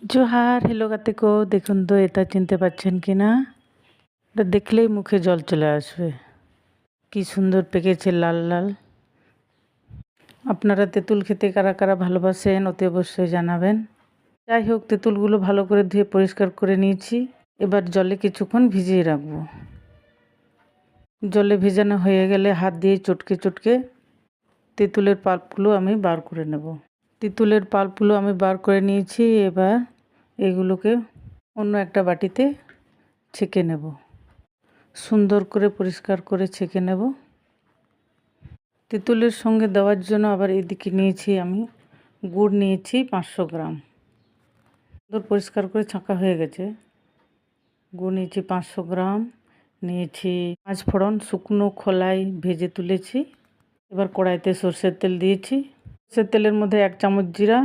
Johar, hello কার্তিকো। দেখুন তো, এটা চিনতে পারছেন কি না? এটা দেখলেই মুখে জল চলে আসবে। কি সুন্দর পেকেছে, লাল লাল। আপনারা তেঁতুল খেতে কারা কারা ভালোবাসেন অতি অবশ্যই জানাবেন। যাই হোক, তেঁতুলগুলো ভালো করে ধুয়ে পরিষ্কার করে নিয়েছি। এবার জলে কিছুক্ষণ ভিজিয়ে রাখবো। জলে ভেজানো হয়ে গেলে হাত দিয়ে চটকে চটকে তেঁতুলের পাল্পগুলো আমি বার করে নেব। তেঁতুলের পাল্পগুলো আমি বার করে নিয়েছি। এবার এগুলোকে অন্য একটা বাটিতে ছেঁকে নেব। সুন্দর করে পরিষ্কার করে ছেঁকে নেব। তেঁতুলের সঙ্গে দেওয়ার জন্য আবার এদিকে নিয়েছি আমি গুড় নিয়েছি 500 গ্রাম। সুন্দর পরিষ্কার করে ছাঁকা হয়ে গেছে। গুড় নিয়েছি 500 গ্রাম। নিয়েছি 5 ফোড়ন শুকনো খোলায় ভেজে তুলেছি। এবার কড়াইতে সরষের তেল দিয়েছি। সরষের তেলের মধ্যে 1 চামচ জিরা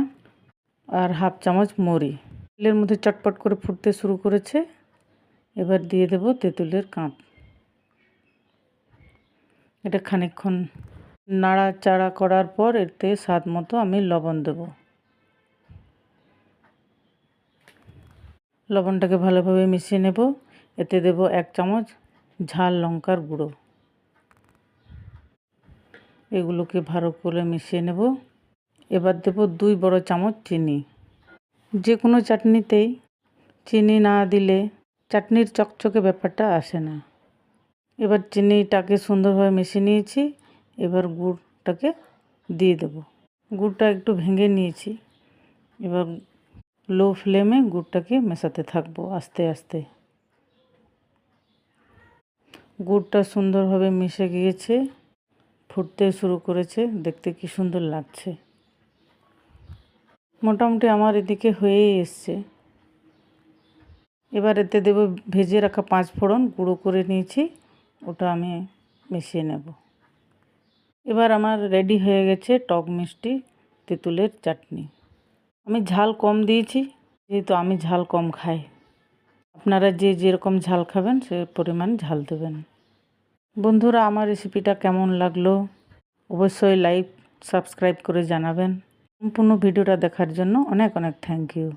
আর হাফ চামচ মৌরি। তেলের মধ্যে চটপট করে ফুটতে শুরু করেছে। এবার দিয়ে দেব তেঁতুলের কাঁপ। এটা খানিকক্ষণ নাড়াচাড়া করার পর এতে স্বাদ মতো আমি লবণ দেব। লবণটাকে ভালোভাবে মিশিয়ে নেব। এতে দেব 1 চামচ ঝাল লঙ্কার গুঁড়ো। এগুলোকে ভালো করে মিশিয়ে নেব। এবার দেব 2 বড় চামচ চিনি। যে কোনো চাটনিতেই চিনি না দিলে চাটনির চকচকে ব্যাপারটা আসে না। এবার চিনিটাকে সুন্দরভাবে মিশিয়ে নিয়েছি। এবার গুড়টাকে দিয়ে দেব। গুড়টা একটু ভেঙে নিয়েছি। এবার লো ফ্লেমে গুড়টাকে মেশাতে থাকবো আস্তে আস্তে। গুড়টা সুন্দরভাবে মিশে গিয়েছে, ফুটতে শুরু করেছে। দেখতে কি সুন্দর লাগছে। মোটামুটি আমার এদিকে হয়েই এসছে। এবার এতে দেব ভেজে রাখা 5 ফোড়ন গুঁড়ো করে নিয়েছি, ওটা আমি মিশিয়ে নেব। এবার আমার রেডি হয়ে গেছে টক মিষ্টি তেঁতুলের চাটনি। আমি ঝাল কম দিয়েছি, যেহেতু আমি ঝাল কম খাই। আপনারা যে যেরকম ঝাল খাবেন সে পরিমাণ ঝাল দেবেন। বন্ধুরা, আমার রেসিপিটা কেমন লাগলো অবশ্যই লাইক সাবস্ক্রাইব করে জানাবেন। সম্পূর্ণ ভিডিওটা দেখার জন্য অনেক অনেক থ্যাংক ইউ।